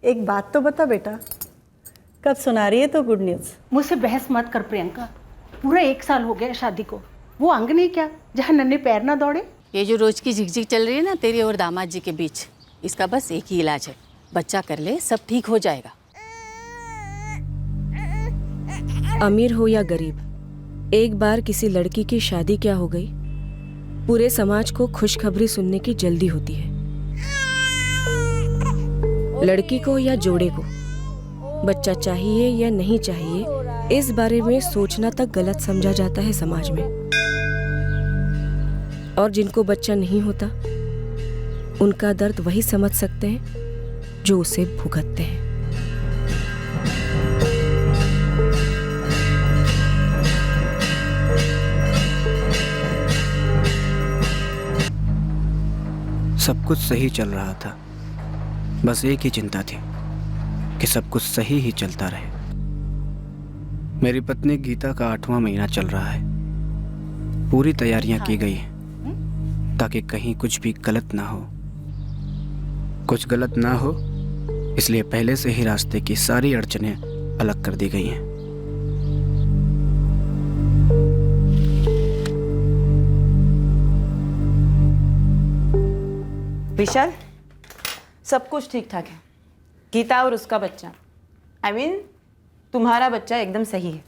एक बात तो बता बेटा, कब सुना रही है तो गुड न्यूज़? मुझसे बहस मत कर प्रियंका। पूरा 1 साल हो गया शादी को। वो अंग नहीं क्या जहाँ नन्हे पैर ना दौड़े। ये जो रोज की झिकझिक चल रही है ना तेरी और दामाद जी के बीच, इसका बस एक ही इलाज है, बच्चा कर ले, सब ठीक हो जाएगा। अमीर हो या गरीब, एक बार किसी लड़की की शादी क्या हो गई, पूरे समाज को खुशखबरी सुनने की जल्दी होती है। लड़की को या जोड़े को बच्चा चाहिए या नहीं चाहिए, इस बारे में सोचना तक गलत समझा जाता है समाज में। और जिनको बच्चा नहीं होता, उनका दर्द वही समझ सकते हैं जो उसे भुगतते हैं। सब कुछ सही चल रहा था, बस एक ही चिंता थी कि सब कुछ सही ही चलता रहे। मेरी पत्नी गीता का 8वां महीना चल रहा है। पूरी तैयारियां की गई हैं ताकि कहीं कुछ भी गलत ना हो। कुछ गलत ना हो इसलिए पहले से ही रास्ते की सारी अड़चनें अलग कर दी गई हैं। विशाल, सब कुछ ठीक ठाक है। गीता और उसका बच्चा, तुम्हारा बच्चा एकदम सही है।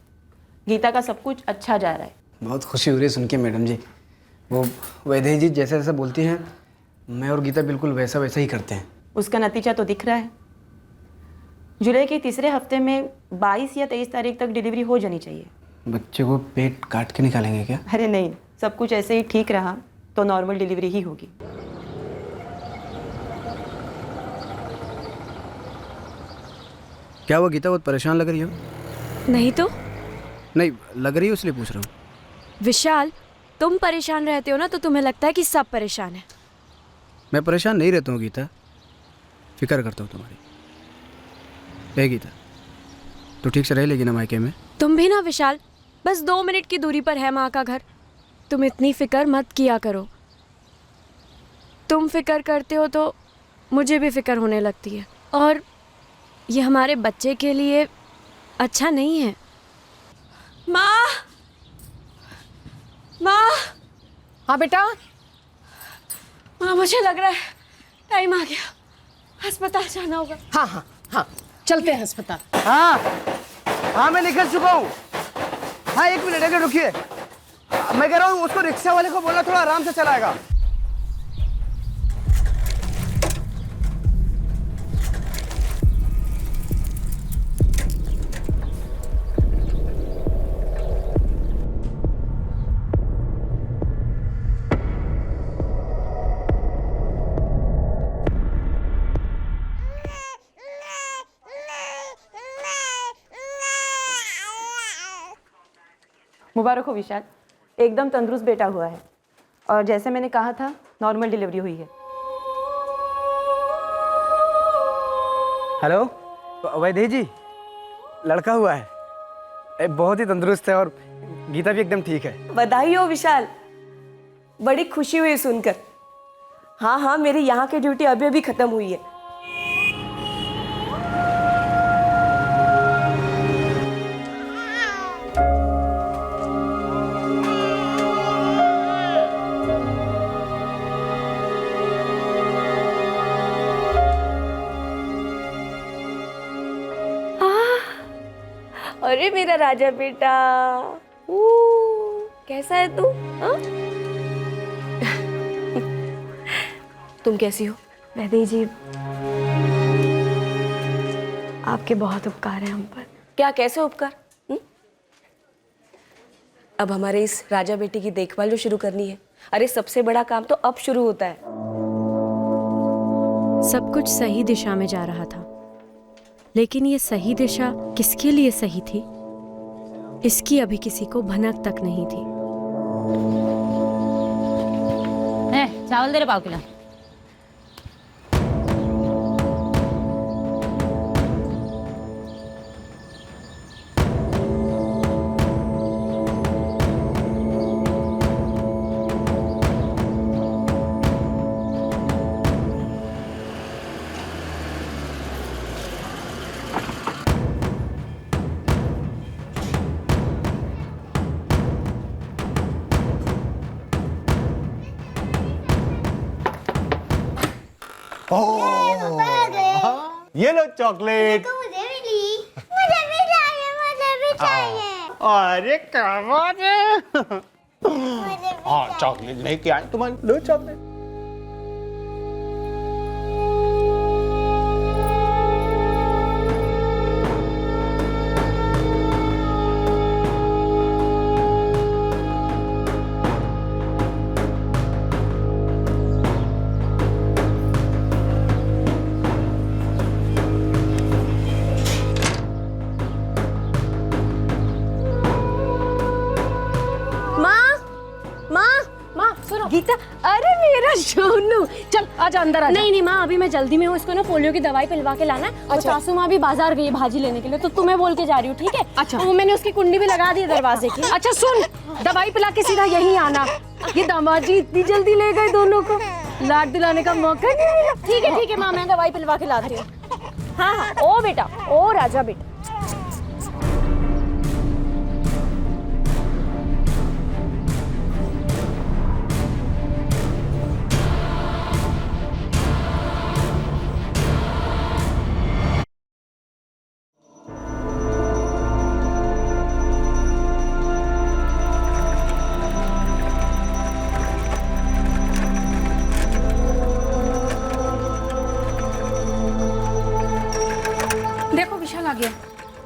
गीता का सब कुछ अच्छा जा रहा है। बहुत खुशी हो रही है सुन के मैडम जी। वो वैदेही जी जैसा जैसा बोलती हैं, मैं और गीता बिल्कुल वैसा वैसा ही करते हैं। उसका नतीजा तो दिख रहा है। जुलाई के तीसरे हफ्ते में 22 या 23 तारीख तक डिलीवरी हो जानी चाहिए। बच्चे को पेट काट के निकालेंगे क्या? अरे नहीं, सब कुछ ऐसे ही ठीक रहा तो नॉर्मल डिलीवरी ही होगी। क्या वो गीता बहुत परेशान लग रही हो? नहीं तो नहीं लग रही हो इसलिए पूछ रहा हूँ। विशाल, तुम परेशान रहते हो ना तो तुम्हें लगता है कि सब परेशान है। मैं परेशान नहीं रहता हूँ गीता, फिक्र करता हूँ तुम्हारी। गीता, तो ठीक से रह लेगी ना मायके में? तुम भी ना विशाल, बस 2 मिनट की दूरी पर है माँ का घर। तुम इतनी फिक्र मत किया करो। तुम फिक्र करते हो तो मुझे भी फिक्र होने लगती है, और ये हमारे बच्चे के लिए अच्छा नहीं है। माँ, माँ। हाँ बेटा। माँ, मुझे लग रहा है टाइम आ गया, अस्पताल जाना होगा। हाँ हाँ हाँ, चलते हैं अस्पताल। हाँ मैं निकल चुका हूँ। हाँ 1 मिनट अगर रुकिए, मैं कह रहा हूँ उसको रिक्शा वाले को बोलना थोड़ा आराम से चलाएगा। मुबारक हो विशाल, एकदम तंदुरुस्त बेटा हुआ है। और जैसे मैंने कहा था, नॉर्मल डिलीवरी हुई है। हेलो वैदेही जी, लड़का हुआ है, बहुत ही तंदुरुस्त है और गीता भी एकदम ठीक है। बधाई हो विशाल, बड़ी खुशी हुई सुनकर। हाँ हाँ, मेरी यहाँ की ड्यूटी अभी अभी खत्म हुई है। अरे मेरा राजा बेटा, कैसा है तू? तुम कैसी हो? वैदेही जी, आपके बहुत उपकार हैं हम पर। क्या, कैसे उपकार? अब हमारे इस राजा बेटी की देखभाल जो शुरू करनी है, अरे सबसे बड़ा काम तो अब शुरू होता है। सब कुछ सही दिशा में जा रहा था, लेकिन ये सही दिशा किसके लिए सही थी, इसकी अभी किसी को भनक तक नहीं थी। चावल दे रहे 1 किलो। ये लो चॉकलेट। मुझे भी चाहिए। अरे कमाल है। हाँ चॉकलेट लेके आए तुम्हारे, लो चॉकलेट। गीता, अरे मेरा सोनू, चल आजा अंदर आजा। नहीं माँ, अभी मैं जल्दी में हूँ, इसको ना पोलियो की दवाई पिलवा के लाना है। और सासू माँ भी बाजार गई है भाजी लेने के लिए, तो तुम्हें बोल के जा रही हूँ, ठीक है? अच्छा। तो मैंने उसकी कुंडी भी लगा दी है दरवाजे की। अच्छा सुन, दवाई पिला के सीधा यहीं आना। ये दामाद जी इतनी जल्दी ले गए दोनों को, लाड दिलाने का मौका नहीं मिला। ठीक है माँ, मैं दवाई पिलवा के लाती हूँ। हाँ, ओ बेटा, ओ राजा बेटा।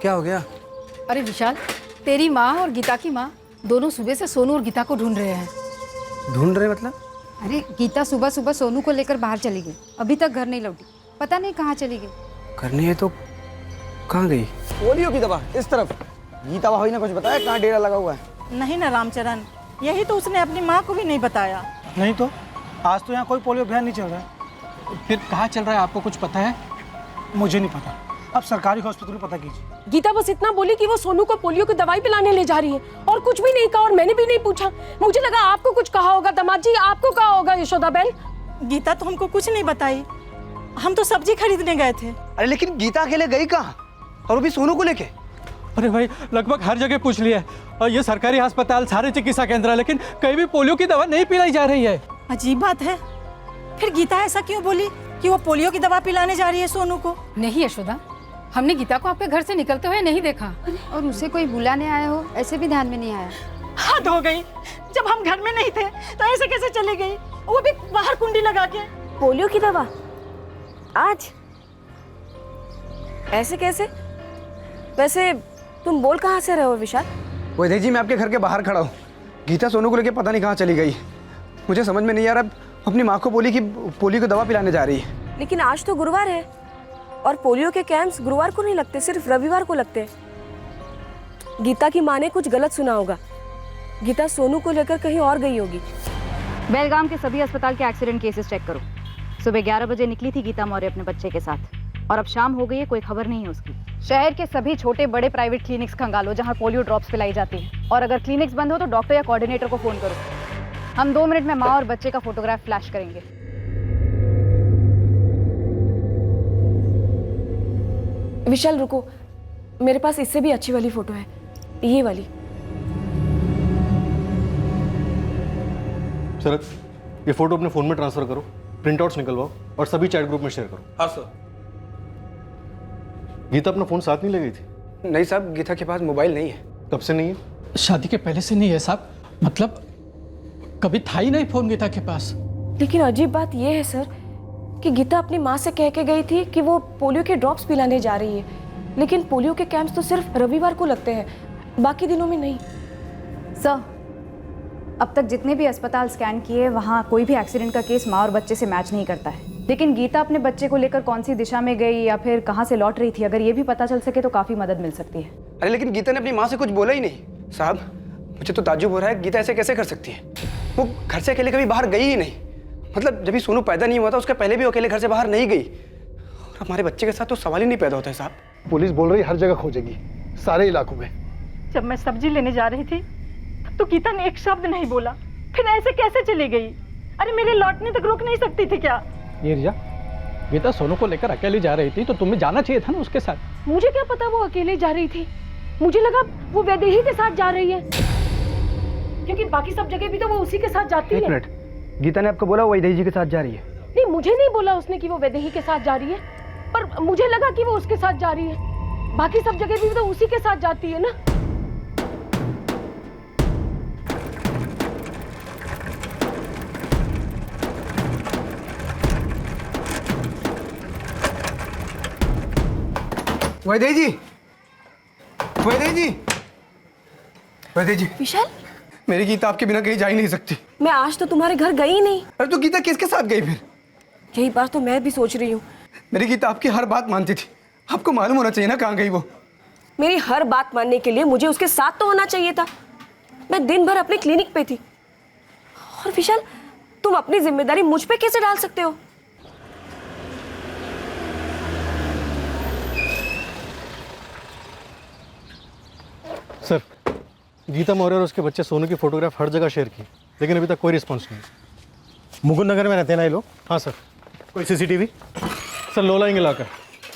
क्या हो गया? अरे विशाल, तेरी माँ और गीता की माँ दोनों सुबह से सोनू और गीता को ढूंढ रहे हैं। ढूंढ रहे मतलब? अरे गीता सुबह सुबह सोनू को लेकर बाहर चली गई, अभी तक घर नहीं लौटी, पता नहीं कहाँ चली गई। करनी है तो कहाँ गई? पोलियो की दवा इस तरफ। गीता भाभी ने कुछ बताया कहाँ डेरा लगा हुआ है? नहीं ना रामचरण, यही तो उसने अपनी माँ को भी नहीं बताया। नहीं तो आज तो यहाँ कोई पोलियो अभियान नहीं चल रहा है। फिर कहाँ चल रहा है आपको कुछ पता है? मुझे नहीं पता, आप सरकारी हॉस्पिटल में पता कीजिए। गीता बस इतना बोली कि वो सोनू को पोलियो की दवाई पिलाने ले जा रही है, और कुछ भी नहीं कहा, और मैंने भी नहीं पूछा। मुझे लगा आपको कुछ कहा होगा। दामाद जी, आपको कहा होगा यशोदा बहन? गीता तो हमको कुछ नहीं बताई, हम तो सब्जी खरीदने गए थे। अरे लेकिन गीता अकेले गई कहाँ, और वो भी सोनू को लेके? अरे भाई, लगभग हर जगह पूछ लिया है, और ये सरकारी अस्पताल, सारे चिकित्सा केंद्र है, लेकिन कहीं भी पोलियो की दवा नहीं पिलाई जा रही है। अजीब बात है। फिर गीता ऐसा क्यों बोली कि वो पोलियो की दवा पिलाने जा रही है सोनू को? नहीं यशोदा, हमने गीता को आपके घर से निकलते हुए नहीं देखा। और उसे कोई बुलाने आया हो ऐसे भी ध्यान में नहीं आया। हद हो गई, जब हम घर में नहीं थे तो ऐसे कैसे चली गई, वो भी बाहर कुंडी लगा के? पोलियो की दवा आज ऐसे कैसे? वैसे तुम बोल कहाँ से रहे हो विशाल? वैदेही जी, मैं आपके घर के बाहर खड़ा हूँ। गीता सोनू को लेके पता नहीं कहाँ चली गई। मुझे समझ में नहीं आ रहा, अपनी माँ को बोली कि पोलियो की दवा पिलाने जा रही है। लेकिन आज तो गुरुवार है, और पोलियो के कैंप्स गुरुवार को नहीं लगते, सिर्फ रविवार को लगते। गीता की माँ ने कुछ गलत सुना होगा। गीता सोनू को लेकर कहीं और गई होगी। बेलगाम के सभी अस्पताल के एक्सीडेंट केसेस चेक करो। सुबह 11 बजे निकली थी गीता मौर्य अपने बच्चे के साथ, और अब शाम हो गई है, कोई खबर नहीं है उसकी। शहर के सभी छोटे बड़े प्राइवेट क्लिनिक्स खंगालो जहां पोलियो ड्रॉप्स पिलाई जाती है, और अगर क्लिनिक्स बंद हो तो डॉक्टर या कोऑर्डिनेटर को फोन करो। हम 2 मिनट में माँ और बच्चे का फोटोग्राफ फ्लैश करेंगे। विशाल रुको, मेरे पास इससे भी अच्छी वाली फोटो है, ये वाली। शरद, ये फोटो अपने फोन में ट्रांसफर करो, प्रिंटआउट्स निकलवाओ और सभी चैट ग्रुप में शेयर करो। हाँ सर। गीता अपना फोन साथ नहीं ले गई थी? नहीं साहब, गीता के पास मोबाइल नहीं है। कब से नहीं है? शादी के पहले से नहीं है साहब, मतलब कभी था ही नहीं फोन गीता के पास। लेकिन अजीब बात यह है सर कि गीता अपनी माँ से कह के गई थी कि वो पोलियो के ड्रॉप्स पिलाने जा रही है, लेकिन पोलियो के कैंप्स तो सिर्फ रविवार को लगते हैं, बाकी दिनों में नहीं। सर, अब तक जितने भी अस्पताल स्कैन किए वहाँ कोई भी एक्सीडेंट का केस माँ और बच्चे से मैच नहीं करता है। लेकिन गीता अपने बच्चे को लेकर कौन सी दिशा में गई या फिर कहाँ से लौट रही थी, अगर ये भी पता चल सके तो काफ़ी मदद मिल सकती है। अरे लेकिन गीता ने अपनी माँ से कुछ बोला ही नहीं। साहब, मुझे तो ताज्जुब हो रहा है, गीता ऐसे कैसे कर सकती है? वो घर से अकेले कभी बाहर गई ही नहीं। मतलब जब भी सोनू पैदा नहीं हुआ था उसके पहले भी अकेले घर से बाहर नहीं गई, और हमारे बच्चे के साथ तो सवाल ही नहीं पैदा होता है साहब। पुलिस बोल रही हर जगह खोजेगी, सारे इलाकों में। जब मैं सब्जी लेने जा रही थी तब तो गीता ने एक शब्द नहीं बोला, फिर ऐसे कैसे चली गई? अरे मेरे लौटने तक रुक नहीं सकती थी क्या? ये रिया, गीता सोनू को लेकर अकेली जा रही थी तो तुम्हें जाना चाहिए था ना उसके साथ। मुझे क्या पता वो अकेले जा रही थी, मुझे लगा वो वैदेही के साथ जा रही है, क्योंकि बाकी सब जगह भी तो वो उसी के साथ जाती है। एक मिनट, गीता ने आपको बोला वो वैदेही जी के साथ जा रही है? नहीं, मुझे नहीं बोला उसने कि वो वैदेही के साथ जा रही है, पर मुझे लगा कि वो उसके साथ जा रही है। बाकी सब जगह भी तो उसी के साथ जाती है ना। वैदेही जी, वैदेही जी, वैदेही जी। विशाल, मेरी गीता आपके बिना कहीं जा ही नहीं सकती। मैं आज तो तुम्हारे घर गई नहीं। अरे तो गीता किसके साथ गई फिर? यही बात तो मैं भी सोच रही हूँ। मेरी गीता आपकी हर बात मानती थी, आपको मालूम होना चाहिए ना कहाँ गई वो। मेरी हर बात मानने के लिए मुझे उसके साथ तो होना चाहिए था। मैं दिन भर अपने क्लिनिक पे थी। और विशाल, तुम अपनी जिम्मेदारी मुझ पे कैसे डाल सकते हो? सर, गीता मौर्य और उसके बच्चे सोनू की फोटोग्राफ हर जगह शेयर की, लेकिन अभी तक कोई रिस्पॉन्स नहीं। मुकुंद नगर में रहते हैं ना ये लोग? हाँ सर। कोई सीसीटीवी? सर लो लाइंग इलाका,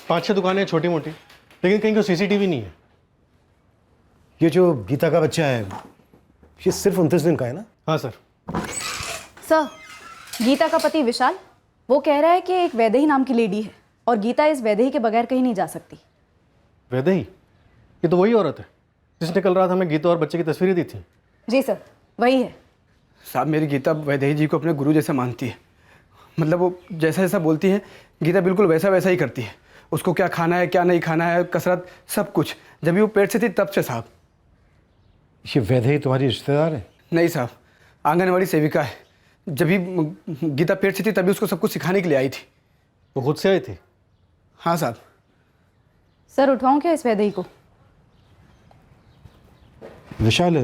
5-6 दुकानें छोटी मोटी, लेकिन कहीं कोई सीसीटीवी नहीं है। ये जो गीता का बच्चा है, ये सिर्फ 29 दिन का है ना? हाँ सर। सर, गीता का पति विशाल वो कह रहा है कि एक वैदेही नाम की लेडी है और गीता इस वैदेही के बगैर कहीं नहीं जा सकती। वैदेही? ये तो वही औरत है जिसने कल रात हमें गीता और बच्चे की तस्वीरें दी थी। जी सर, वही है। साहब, मेरी गीता वैदेही जी को अपने गुरु जैसा मानती है। मतलब वो जैसा जैसा बोलती है गीता बिल्कुल वैसा वैसा ही करती है। उसको क्या खाना है क्या नहीं खाना है, कसरत, सब कुछ। जब भी वो पेट से थी तब से साहब। ये वैदेही तुम्हारी रिश्तेदार है? नहीं साहब, आंगनवाड़ी सेविका है। जब भी गीता पेट से थी तभी उसको सब कुछ सिखाने के लिए आई थी। वो खुद से आई थी? हाँ साहब। सर, उठवाऊं क्या इस वैदेही को? विशाल,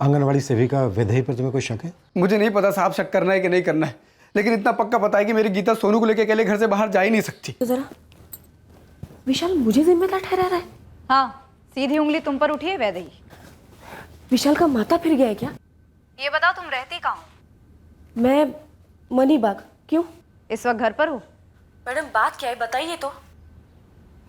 आंगनवाड़ी सेविका वैदेही पर तुम्हें कोई शक है? मुझे नहीं पता साहब शक करना है कि नहीं करना है, लेकिन इतना पक्का पता है कि मेरी गीता सोनू को लेकर अकेले घर से बाहर जा ही नहीं सकती। तो जरा विशाल मुझे जिम्मेदार ठहरा रहा है। हाँ, सीधी उंगली तुम पर उठी है वैदेही। विशाल का माथा फिर गया है क्या? ये बताओ, तुम रहती कहाँ हो? मैं मनीबाग। क्यों? इस वक्त घर पर हो? मैडम, बात क्या है बताइए तो।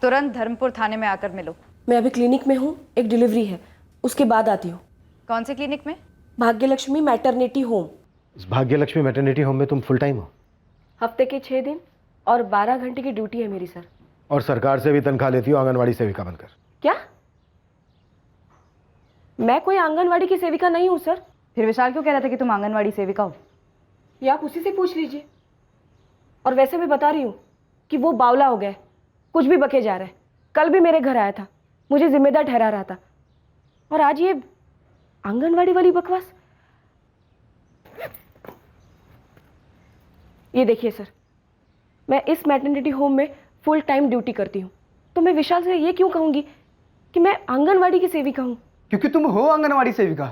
तुरंत धर्मपुर थाने में आकर मिलो। मैं अभी क्लिनिक में हूँ, एक डिलीवरी है, उसके बाद आती हूँ। कौन से क्लिनिक में? Bhagyalakshmi maternity home. इस भाग्यलक्ष्मी मैटरनिटी होम में तुम फुल टाइम हो? हफ्ते के 6 दिन और 12 घंटे की ड्यूटी है मेरी सर। और सरकार से भी तनख्वाह लेती हो आंगनवाड़ी सेविका बनकर? क्या? मैं कोई आंगनवाड़ी की सेविका नहीं हूँ सर। फिर विशाल क्यों कह रहा था कि तुम आंगनवाड़ी सेविका हो? ये आप उसी से पूछ लीजिए। और वैसे भी बता रही हूँ कि वो बावला हो गया, कुछ भी बके जा रहा है। कल भी मेरे घर आया था, मुझे जिम्मेदार ठहरा रहा था, और आज ये आंगनवाड़ी वाली बकवास। ये देखिए सर, मैं इस मैटरनिटी होम में फुल टाइम ड्यूटी करती हूँ, तो मैं विशाल से ये क्यों कहूँगी कि मैं आंगनवाड़ी की सेविका हूँ? क्योंकि तुम हो आंगनवाड़ी सेविका,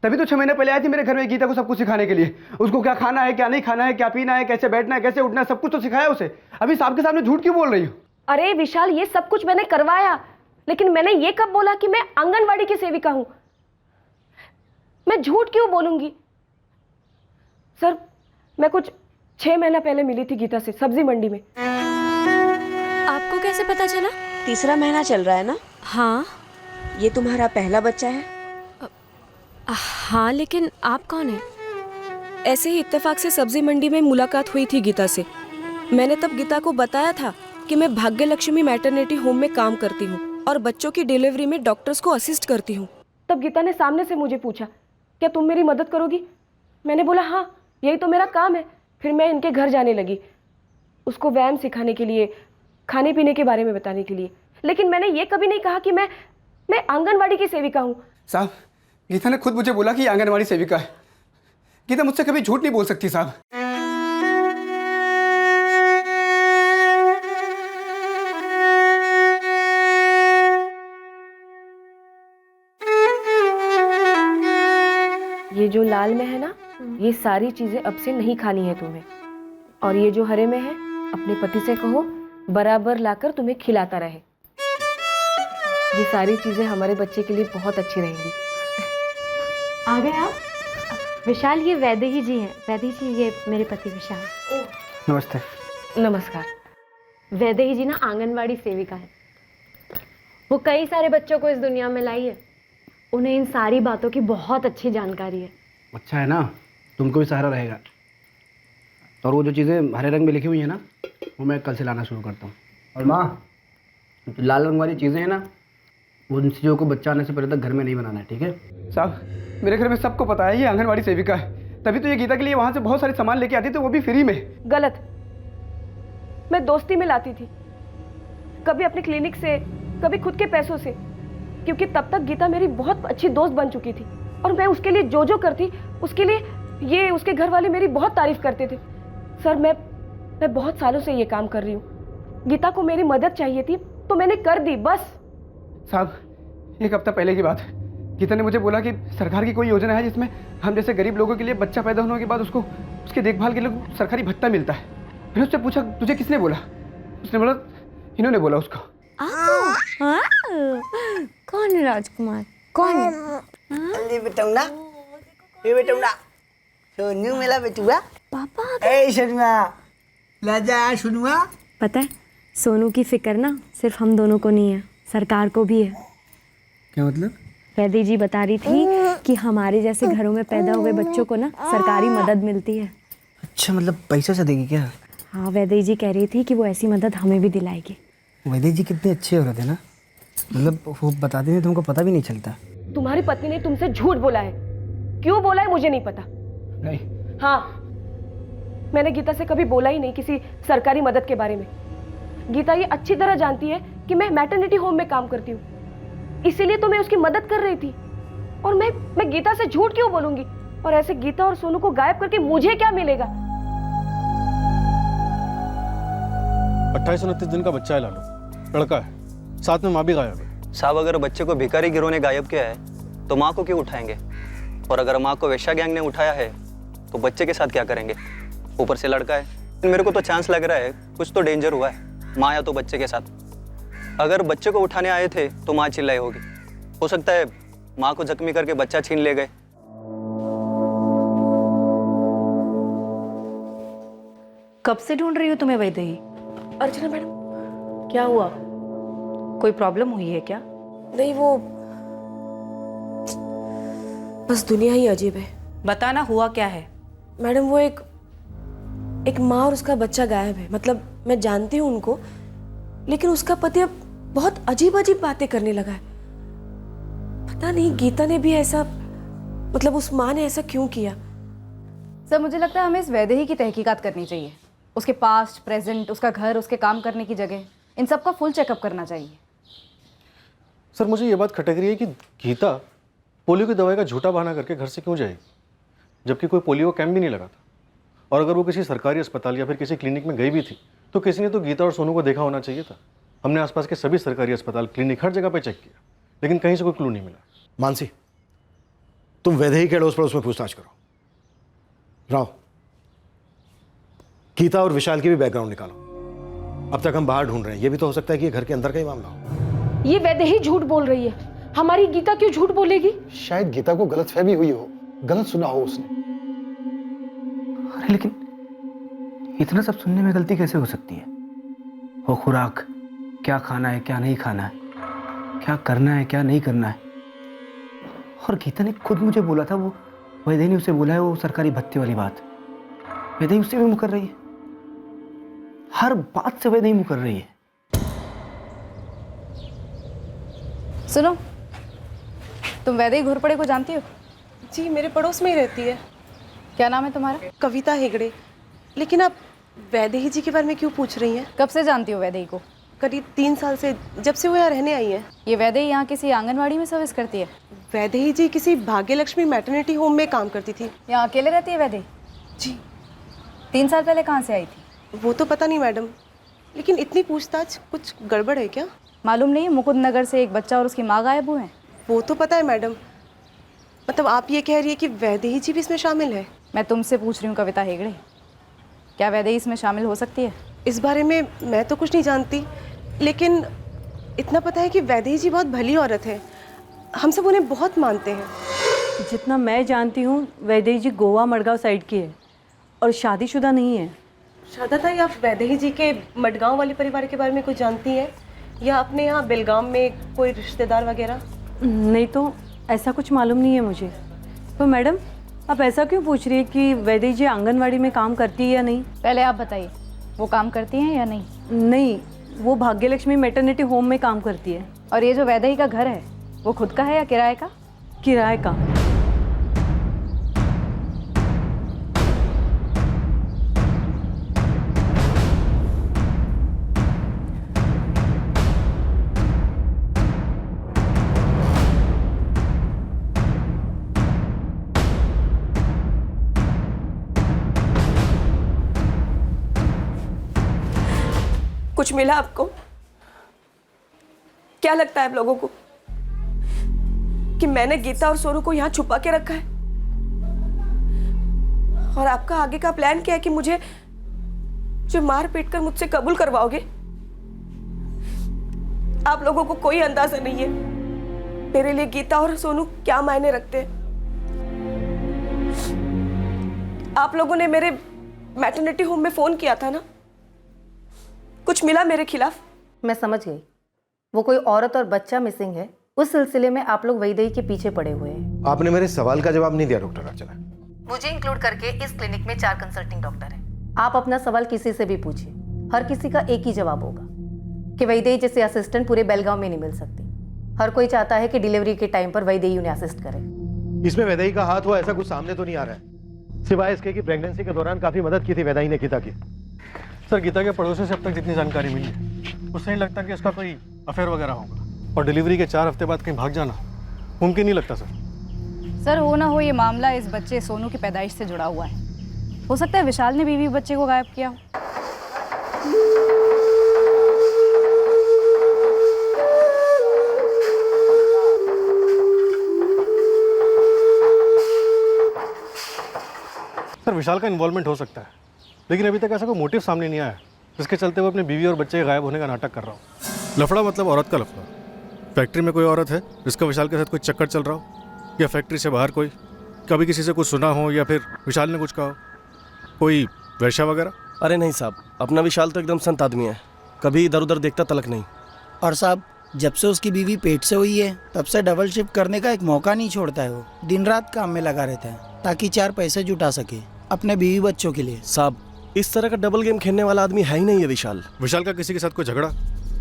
तभी तो 6 महीने पहले आई थी मेरे घर में गीता को सब कुछ सिखाने के लिए। उसको क्या खाना है क्या नहीं खाना है, क्या पीना है, कैसे बैठना है, कैसे उठना है, सब कुछ तो सिखाया उसे। अभी साहब के सामने झूठ क्यों बोल रही हो? अरे विशाल, ये सब कुछ मैंने करवाया, लेकिन मैंने ये कब बोला कि मैं आंगनवाड़ी की सेविका हूं? मैं झूठ क्यों बोलूंगी? सर, मैं कुछ 6 महीना पहले मिली थी गीता से सब्जी मंडी में। आपको कैसे पता चला? 3रा महीना चल रहा है ना? हाँ। ये तुम्हारा पहला बच्चा है? हाँ, लेकिन आप कौन हैं? ऐसे ही इत्तेफाक से सब्जी मंडी में मुलाकात हुई थी गीता से। मैंने तब गीता को बताया था कि मैं भाग्यलक्ष्मी मैटरनिटी होम में काम करती हूँ और बच्चों की डिलीवरी में डॉक्टर्स को असिस्ट करती हूँ। तब गीता ने सामने से मुझे पूछा, क्या तुम मेरी मदद करोगी? मैंने बोला हाँ, यही तो मेरा काम है। फिर मैं इनके घर जाने लगी, उसको व्यायाम सिखाने के लिए, खाने पीने के बारे में बताने के लिए। लेकिन मैंने ये कभी नहीं कहा कि मैं आंगनवाड़ी की सेविका हूँ। साहब, गीता ने खुद मुझे बोला कि आंगनवाड़ी सेविका है। गीता मुझसे कभी झूठ नहीं बोल सकती साहब। ये जो लाल में है ना, ये सारी चीजें अब से नहीं खानी है तुम्हें। और ये जो हरे में है, अपने पति से कहो बराबर लाकर तुम्हें खिलाता रहे। ये सारी चीजें हमारे बच्चे के लिए बहुत अच्छी रहेंगी। आ गए आप? विशाल, ये वैदेही जी हैं। वैदेही जी, ये मेरे पति विशाल। नमस्ते। नमस्कार। वैदेही जी ना आंगनवाड़ी सेविका है। वो कई सारे बच्चों को इस दुनिया में लाई है। उन्हें इन सारी बातों की बहुत अच्छी जानकारी है। अच्छा है ना, तुमको भी सहारा रहेगा। और वो जो चीज़ें हरे रंग में लिखी हुई है ना, वो मैं कल से लाना शुरू करता हूँ। और माँ, जो लाल रंग वाली चीज़ें हैं ना, उन चीज़ों को बच्चा आने से पहले तक घर में नहीं बनाना है, ठीक है? साहब, मेरे घर में सबको पता है ये आंगनवाड़ी सेविका है, तभी तो ये गीता के लिए वहाँ से बहुत सारे सामान लेके आती थी, वो भी फ्री में। गलत। मैं दोस्ती में लाती थी, कभी अपने क्लिनिक से, कभी खुद के पैसों से, क्योंकि तब तक गीता मेरी बहुत अच्छी दोस्त बन चुकी थी और मैं उसके लिए जो करती, उसके लिए ये उसके घर वाले मेरी बहुत तारीफ करते थे। सर, मैं बहुत सालों से ये काम कर रही हूँ। गीता को मेरी मदद चाहिए थी तो मैंने कर दी, बस। साहब, 1 हफ्ता पहले की बात है, गीता ने मुझे बोला कि सरकार की कोई योजना है जिसमें हम जैसे गरीब लोगों के लिए बच्चा पैदा होने के बाद उसको उसकी देखभाल के लिए सरकारी भत्ता मिलता है। मैंने उससे पूछा, तुझे किसने बोला? उसने बोला, इन्होंने बोला उसको। कौन है राजकुमार? कौन है? अरे बेटौना, ये बेटौना, सोनू मेला बेटुआ। पापा। ए सोनुआ, लाजा सोनुआ। पता है, सोनू की फिक्र ना सिर्फ हम दोनों को नहीं है, सरकार को भी है। क्या मतलब? वैदेही जी बता रही थी कि हमारे जैसे घरों में पैदा हुए बच्चों को ना सरकारी मदद मिलती है। अच्छा, मतलब पैसा से देगी क्या? हाँ, वैदेही जी कह रही थी कि वो ऐसी मदद हमें भी दिलाएगी। वैदेही जी कितने अच्छे हो रहे थे ना, मतलब वो बताते थे, तुमको पता भी नहीं चलता। तुम्हारी पत्नी ने तुमसे झूठ बोला है, क्यों बोला है मुझे नहीं पता। नहीं। हाँ, मैंने गीता से कभी बोला ही नहीं किसी सरकारी मदद के बारे में। गीता ये अच्छी तरह जानती है कि मैं मैटरनिटी होम में काम करती हूँ, इसीलिए तो मैं उसकी मदद कर रही थी। और मैं गीता से झूठ क्यों बोलूंगी? और ऐसे गीता और सोनू को गायब करके मुझे क्या मिलेगा? 28-29 दिन का बच्चा है लालू, लड़का है, साथ में माँ भी गायब है। साहब, अगर बच्चे को भिखारी गिरोह ने गायब किया है तो माँ को क्यों उठाएंगे? और अगर माँ को वेश्या गैंग ने उठाया है तो बच्चे के साथ क्या करेंगे? ऊपर से लड़का है। मेरे को तो चांस लग रहा है कुछ तो डेंजर हुआ है, माँ या तो बच्चे के साथ। अगर बच्चे को उठाने आए थे तो माँ चिल्लाई होगी, हो सकता है माँ को जख्मी करके बच्चा छीन ले गए। कब से ढूंढ रही हो तुम्हें वैदेही? अर्चना मैडम, क्या हुआ? कोई प्रॉब्लम हुई है क्या? नहीं, वो बस दुनिया ही अजीब है। बताना, हुआ क्या है? मैडम, वो एक माँ और उसका बच्चा गायब है। मतलब मैं जानती हूँ उनको, लेकिन उसका पति अब बहुत अजीब अजीब बातें करने लगा है। पता नहीं गीता ने भी ऐसा, मतलब उस माँ ने ऐसा क्यों किया? सर, मुझे लगता है हमें इस वैदेही की तहकीकात करनी चाहिए। उसके पास्ट, प्रेजेंट, उसका घर, उसके काम करने की जगह, इन सब का फुल चेकअप करना चाहिए। सर, मुझे ये बात खटक रही है कि गीता पोलियो की दवाई का झूठा बहाना करके घर से क्यों जाएगी, जबकि कोई पोलियो कैंप भी नहीं लगा था। और अगर वो किसी सरकारी अस्पताल या फिर किसी क्लिनिक में गई भी थी तो किसी ने तो गीता और सोनू को देखा होना चाहिए था। हमने आसपास के सभी सरकारी अस्पताल, क्लिनिक, हर जगह पे चेक किया, लेकिन कहीं से कोई क्लू नहीं मिला। मानसी, तुम वैदेही के अड़ोस पड़ोस में पूछताछ करो। राव, गीता और विशाल की भी बैकग्राउंड निकालो। अब तक हम बाहर ढूंढ रहे हैं, ये भी तो हो सकता है कि ये घर के अंदर का ही मामला हो। ये वैदेही झूठ बोल रही है। हमारी गीता क्यों झूठ बोलेगी? शायद गीता को गलतफहमी हुई हो, गलत सुना हो उसने। अरे लेकिन इतना सब सुनने में गलती कैसे हो सकती है? वो खुराक, क्या खाना है क्या नहीं खाना है, क्या करना है क्या नहीं करना है। और गीता ने खुद मुझे बोला था, वो वैदेही ने उसे बोला है वो सरकारी भत्ते वाली बात। वैदेही उससे भी मुकर रही है, हर बात से वैदेही मुकर रही है। सुनो, तुम वैदेही घोरपड़े को जानती हो? जी, मेरे पड़ोस में ही रहती है। क्या नाम है तुम्हारा? कविता हेगड़े। लेकिन आप वैदेही जी के बारे में क्यों पूछ रही हैं? कब से जानती हो वैदेही को? करीब 3 साल से, जब से वो यहाँ रहने आई है। ये वैदेही यहाँ किसी आंगनवाड़ी में सर्विस करती है? वैदेही जी किसी भाग्यलक्ष्मी मैटरनिटी होम में काम करती थी। यहाँ अकेले रहती है वैदेही? जी। 3 साल पहले कहाँ से आई थी? वो तो पता नहीं मैडम, लेकिन इतनी पूछताछ, कुछ गड़बड़ है क्या? मालूम नहीं, मुकुंद नगर से एक बच्चा और उसकी माँ गायब हुए हैं। वो तो पता है मैडम, मतलब आप ये कह रही है कि वैदेही जी भी इसमें शामिल है? मैं तुमसे पूछ रही हूँ कविता हेगड़े, क्या वैदेही इसमें शामिल हो सकती है? इस बारे में मैं तो कुछ नहीं जानती, लेकिन इतना पता है कि वैदेही जी बहुत भली औरत है, हम सब उन्हें बहुत मानते हैं। जितना मैं जानती हूँ वैदेही जी गोवा मडगांव साइड की है और शादीशुदा नहीं है। शादा ताई, आप वैदेही जी के मडगांव वाले परिवार के बारे में कुछ जानती हैं, या अपने यहाँ बेलगाम में कोई रिश्तेदार वगैरह? नहीं तो ऐसा कुछ मालूम नहीं है मुझे। तो मैडम, आप ऐसा क्यों पूछ रही है कि वैदेही जी आंगनवाड़ी में काम करती है या नहीं? पहले आप बताइए, वो काम करती हैं या नहीं? नहीं, वो भाग्यलक्ष्मी मैटरनिटी होम में काम करती है। और ये जो वैदेही का घर है वो खुद का है या किराए का? किराए का। कुछ मिला आपको? क्या लगता है आप लोगों को कि मैंने गीता और सोनू को यहाँ छुपा के रखा है? और आपका आगे का प्लान क्या है कि मुझे मार पीट कर मुझसे कबूल करवाओगे? आप लोगों को कोई अंदाजा नहीं है मेरे लिए गीता और सोनू क्या मायने रखते हैं। आप लोगों ने मेरे मैटरनिटी होम में फोन किया था ना, कुछ मिला मेरे खिलाफ? मैं समझ गई, वो कोई औरत और बच्चा मिसिंग है, उस सिलसिले में आप लोग वैदेही के पीछे पड़े हुए हैं। आपने मेरे सवाल का जवाब नहीं दिया डॉक्टर अर्चना। मुझे इंक्लूड करके इस क्लिनिक में 4 कंसल्टिंग डॉक्टर हैं। आप अपना सवाल किसी से भी पूछिए, हर किसी का एक ही जवाब होगा कि वैदेही जैसे असिस्टेंट पूरे बेलगांव में नहीं मिल सकती। हर कोई चाहता है कि डिलीवरी के टाइम पर वैदेही उन्हें असिस्ट करे। इसमें वैदेही का हाथ हो ऐसा कुछ सामने तो नहीं आ रहा है, सिवाय इसके कि प्रेगनेंसी के दौरान काफी मदद की थी वैदेही ने गीता की। सर, गीता के पड़ोसी से अब तक जितनी जानकारी मिली है उससे नहीं लगता कि इसका कोई अफेयर वगैरह होगा, और डिलीवरी के 4 हफ्ते बाद कहीं भाग जाना मुमकिन नहीं लगता सर, हो ना हो ये मामला इस बच्चे सोनू की पैदाइश से जुड़ा हुआ है। हो सकता है विशाल ने बीवी बच्चे को गायब किया हो। सर, विशाल का इन्वॉल्वमेंट हो सकता है, लेकिन अभी तक ऐसा कोई मोटिव सामने नहीं आया जिसके चलते वो अपनी बीवी और बच्चे के गायब होने का नाटक कर रहा हो। लफड़ा मतलब औरत का लफड़ा। फैक्ट्री में कोई औरत है जिसका विशाल के साथ कोई चक्कर चल रहा हो, या फैक्ट्री से बाहर कोई, कभी किसी से कुछ सुना हो या फिर विशाल ने कुछ कहा हो, कोई वैश्या वगैरह? अरे नहीं साहब, अपना विशाल तो एकदम संत आदमी है, कभी इधर उधर देखता तलक नहीं। और साहब, जब से उसकी बीवी पेट से हुई है तब से डबल शिफ्ट करने का एक मौका नहीं छोड़ता है। वो दिन रात काम में लगा रहता है ताकि 4 पैसे जुटा सके अपने बीवी बच्चों के लिए। साहब, इस तरह का डबल गेम खेलने वाला आदमी है ही नहीं है विशाल। विशाल का किसी के साथ कोई झगड़ा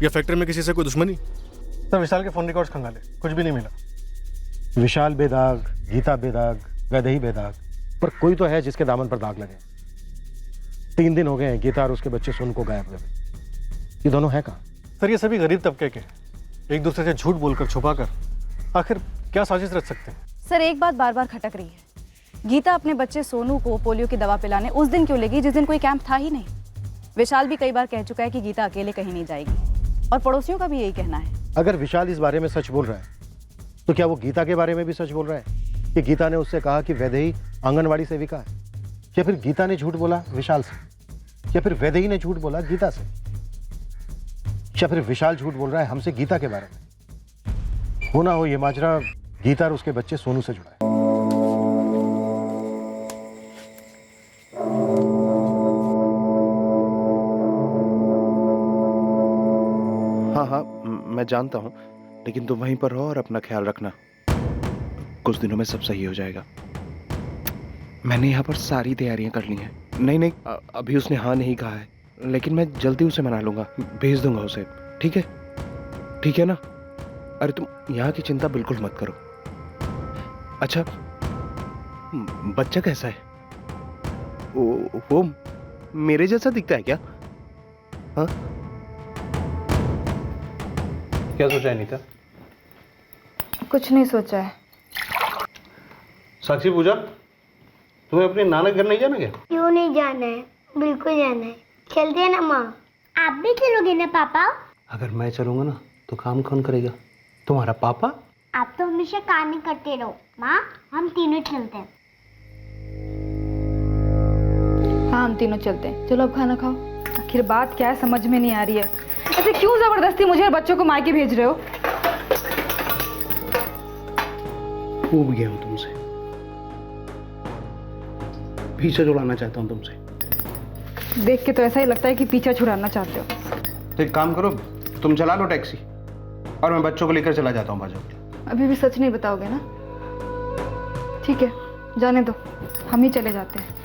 या फैक्ट्री में किसी से कोई दुश्मनी? सर, विशाल के फोन रिकॉर्ड्स खंगाले, कुछ भी नहीं मिला। विशाल बेदाग, गीता बेदाग, वैदेही बेदाग, पर कोई तो है जिसके दामन पर दाग लगे। 3 दिन हो गए हैं गीता और उसके बच्चे सोनू को गायब हुए। ये दोनों है कहाँ? सर, ये सभी गरीब तबके के, एक दूसरे से झूठ बोलकर छुपाकर आखिर क्या साजिश रच सकते हैं? सर, एक बात बार बार खटक रही है, गीता अपने बच्चे सोनू को पोलियो की दवा पिलाने उस दिन क्यों लेगी जिस दिन कोई कैंप था ही नहीं? विशाल भी कई बार कह चुका है कि गीता अकेले कहीं नहीं जाएगी, और पड़ोसियों का भी यही कहना है। अगर विशाल इस बारे में सच बोल रहा है तो क्या वो गीता के बारे में भी सच बोल रहा है कि गीता ने उससे कहा कि वैदेही आंगनवाड़ी सेविका है? या फिर गीता ने झूठ बोला विशाल से? या फिर वैदेही ने झूठ बोला गीता से? या फिर विशाल झूठ बोल रहा है हमसे गीता के बारे में? हो ना हो ये माजरा गीता और उसके बच्चे सोनू से जुड़ा है। हाँ हाँ, मैं जानता हूँ, लेकिन तुम वहीं पर रहो और अपना ख्याल रखना। कुछ दिनों में सब सही हो जाएगा। मैंने यहाँ पर सारी तैयारियां कर ली हैं। नहीं, अभी उसने हाँ नहीं कहा है, लेकिन मैं जल्दी उसे मना लूँगा, भेज दूंगा उसे। ठीक है? ठीक है ना? अरे तुम यहाँ की चिंता बिल्कुल मत करो। अच्छा, बच्चा कैसा है? वो मेरे जैसा दिखता है क्या? हाँ? क्या सोचा है नीता? कुछ नहीं सोचा है। साक्षी, पूजा, तुम्हें अपने नाना घर नहीं जाना क्या? क्यों नहीं जाना है, बिल्कुल जाना है। चलते हैं ना माँ। आप भी चलोगे ना पापा? अगर मैं चलूंगा ना तो काम कौन करेगा? तुम्हारा पापा? आप तो हमेशा काम ही करते रहो। माँ, हम तीनों चलते हैं। हाँ, हम तीनों चलते हैं। चलो अब खाना खाओ। आखिर बात क्या है समझ में नहीं आ रही है, ऐसे क्यों जबरदस्ती मुझे और बच्चों को मायके भेज रहे हो? ऊब गया हूँ तुमसे, पीछे छुड़ाना चाहता हूँ तुमसे। देख के तो ऐसा ही लगता है कि पीछा छुड़ाना चाहते हो। तो एक काम करो, तुम चला लो टैक्सी और मैं बच्चों को लेकर चला जाता हूँ बाजार। अभी भी सच नहीं बताओगे ना? ठीक है, जाने दो, हम ही चले जाते हैं।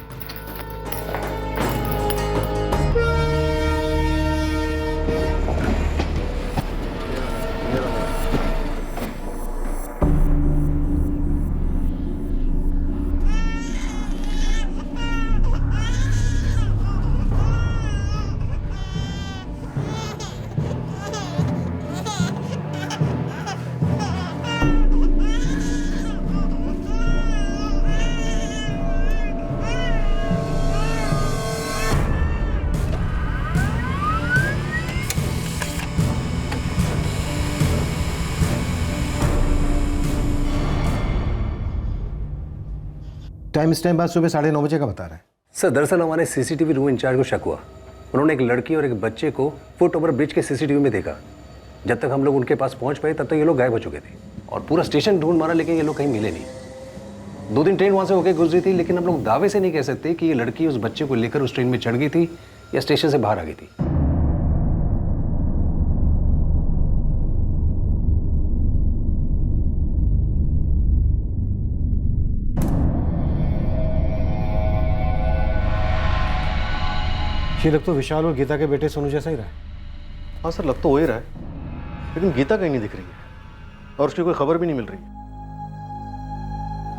टाइम इस टाइम बाद सुबह 9:30 बजे का बता रहा है। सर दरअसल हमारे सीसीटीवी रूम इंचार्ज को शक हुआ। उन्होंने एक लड़की और एक बच्चे को फुट ओवर ब्रिज के सीसीटीवी में देखा। जब तक हम लोग उनके पास पहुंच पाए तब तक ये लोग गायब हो चुके थे और पूरा स्टेशन ढूंढ मारा, लेकिन ये लोग कहीं मिले नहीं। 2 दिन ट्रेन वहां से होकर गुजरी थी, लेकिन हम लोग दावे से नहीं कह सकते कि ये लड़की उस बच्चे को लेकर उस ट्रेन में चढ़ गई थी या स्टेशन से बाहर आ गई थी। ये लग तो विशाल और गीता के बेटे सोनू जैसा ही रहा है। हाँ सर, लग तो हो ही रहा है, लेकिन गीता कहीं नहीं दिख रही है और उसकी कोई खबर भी नहीं मिल रही।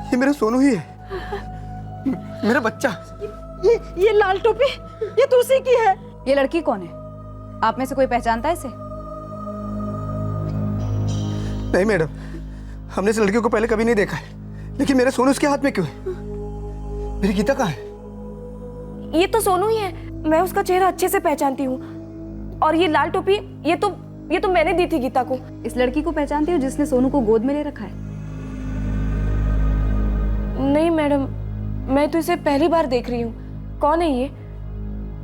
ये मेरा सोनू ही है, मेरा बच्चा। ये लाल टोपी ये तो उसी की है। ये लड़की कौन है? आप में से कोई पहचानता है इसे? नहीं मैडम, हमने इस लड़की को पहले कभी नहीं देखा है, लेकिन मेरा सोनू उसके हाथ में क्यों है? मेरी गीता कहाँ है? ये तो सोनू ही है, मैं उसका चेहरा अच्छे से पहचानती हूँ। और ये लाल टोपी ये तो मैंने दी थी गीता को। इस लड़की को पहचानती हो जिसने सोनू को गोद में ले रखा है? नहीं मैडम, मैं तो इसे पहली बार देख रही हूँ। कौन है ये?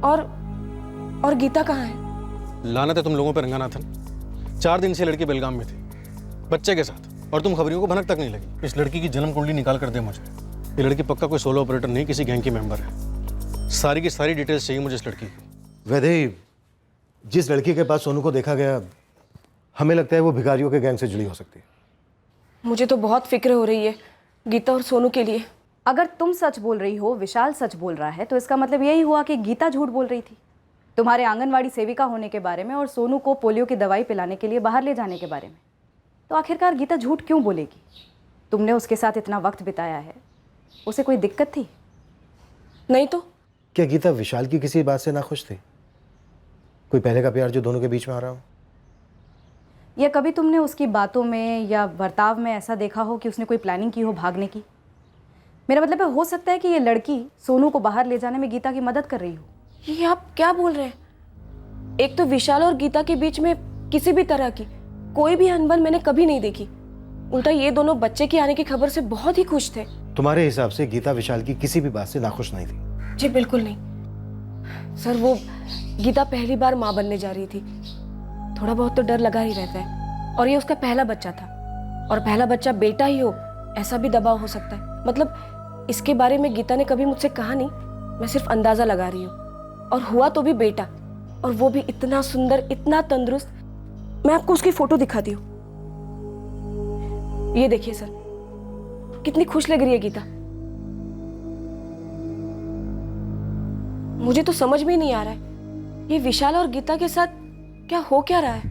और गीता कहाँ है? लानत है तुम लोगों पर रंगानाथन। 4 दिन से लड़की बेलगाम में थी बच्चे के साथ, और तुम खबरियों को भनक तक नहीं लगी। इस लड़की की जन्म कुंडली निकाल कर दे मुझे। ये लड़की पक्का कोई सोलो ऑपरेटर नहीं, किसी गैंग की मेंबर है। सारी की सारी डिटेल्स चाहिए मुझे इस लड़की की। वैदेही, जिस लड़की के पास सोनू को देखा गया, हमें लगता है वो भिखारियों के गैंग से जुड़ी हो सकती है। मुझे तो बहुत फिक्र हो रही है गीता और सोनू के लिए। अगर तुम सच बोल रही हो, विशाल सच बोल रहा है, तो इसका मतलब यही हुआ कि गीता झूठ बोल रही थी तुम्हारे आंगनवाड़ी सेविका होने के बारे में और सोनू को पोलियो की दवाई पिलाने के लिए बाहर ले जाने के बारे में। तो आखिरकार गीता झूठ क्यों बोलेगी? तुमने उसके साथ इतना वक्त बिताया है, उसे कोई दिक्कत थी? नहीं तो। क्या गीता विशाल की किसी बात से नाखुश थी? कोई पहले का प्यार जो दोनों के बीच में आ रहा हो? या कभी तुमने उसकी बातों में या बर्ताव में ऐसा देखा हो कि उसने कोई प्लानिंग की हो भागने की? मेरा मतलब है, हो सकता है कि ये लड़की सोनू को बाहर ले जाने में गीता की मदद कर रही हो। ये आप क्या बोल रहे हैं? एक तो विशाल और गीता के बीच में किसी भी तरह की कोई भी अनबन मैंने कभी नहीं देखी। उल्टा ये दोनों बच्चे के आने की खबर से बहुत ही खुश थे। तुम्हारे हिसाब से गीता विशाल की किसी भी बात से नाखुश नहीं थी? जी बिल्कुल नहीं सर। वो गीता पहली बार माँ बनने जा रही थी, थोड़ा बहुत तो डर लगा ही रहता है। और ये उसका पहला बच्चा था, और पहला बच्चा बेटा ही हो ऐसा भी दबाव हो सकता है। मतलब इसके बारे में गीता ने कभी मुझसे कहा नहीं, मैं सिर्फ अंदाजा लगा रही हूँ। और हुआ तो भी बेटा, और वो भी इतना सुंदर, इतना तंदुरुस्त। मैं आपको उसकी फोटो दिखाती हूँ, ये देखिए सर, कितनी खुश लग रही है गीता। मुझे तो समझ में नहीं आ रहा है ये विशाल और गीता के साथ क्या हो क्या रहा है।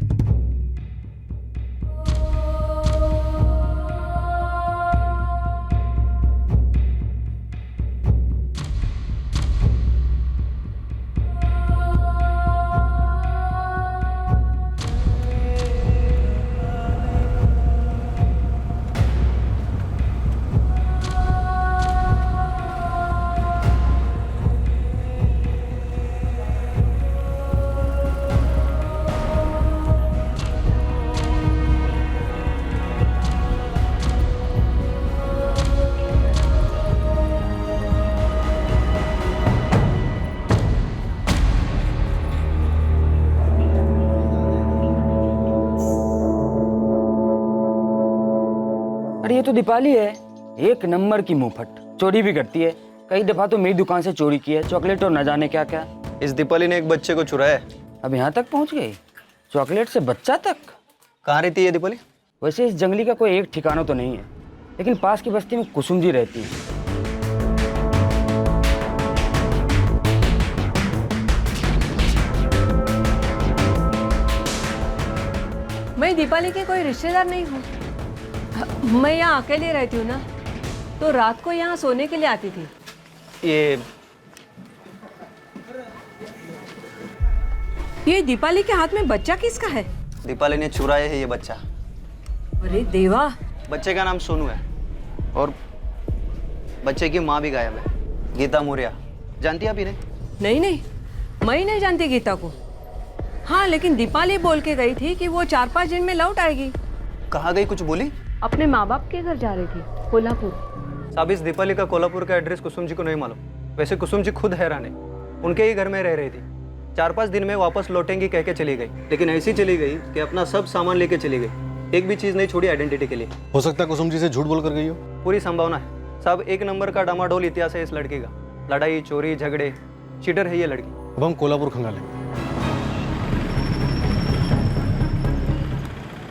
ये तो दीपाली है, एक नंबर की मुंहफट। चोरी भी करती है, कई दफा तो मेरी दुकान से चोरी की है, चॉकलेट और न जाने क्या क्या। इस दीपाली ने एक बच्चे को चुराया है। अब यहाँ तक पहुँच गई, चॉकलेट से बच्चा तक। कहाँ रहती है दीपाली? वैसे इस जंगली का कोई एक ठिकाना तो नहीं है, लेकिन पास की बस्ती में कुसुम जी रहती है। दीपाली के कोई रिश्तेदार नहीं हूँ। मैं यहाँ अकेले रहती हूँ ना, तो रात को यहाँ सोने के लिए आती थी। ये दीपाली के हाथ में बच्चा किसका है? दीपाली ने चुराया है ये बच्चा। अरे देवा। बच्चे का नाम सोनू है और बच्चे की माँ भी गायब है, गीता मौर्य। जानती है आप इन्हें? नहीं नहीं, मैं ही नहीं जानती गीता को। हाँ, लेकिन दीपाली बोल के गई थी कि वो 4-5 दिन में लौट आएगी। कहाँ गई, कुछ बोली? अपने माँ बाप के घर जा रही थी, कोल्हापुर। साहब, इस दीपाली का कोल्हापुर का एड्रेस कुसुम जी को नहीं मालूम। वैसे कुसुम जी खुद हैरान है, उनके ही घर में रह रही थी। 4-5 दिन में वापस लौटेंगी कह के चली गई, लेकिन ऐसी चली गई कि अपना सब सामान लेके चली गई, एक भी चीज नहीं छोड़ी आइडेंटिटी के लिए। हो सकता है कुसुम जी से झूठ बोल कर गई हो। पूरी संभावना है साहब। 1 नंबर का डामाडोल इतिहास है इस लड़की का। लड़ाई, चोरी, झगड़े, चीटर है ये लड़की। अब हम कोल्हापुर खंगालेंगे।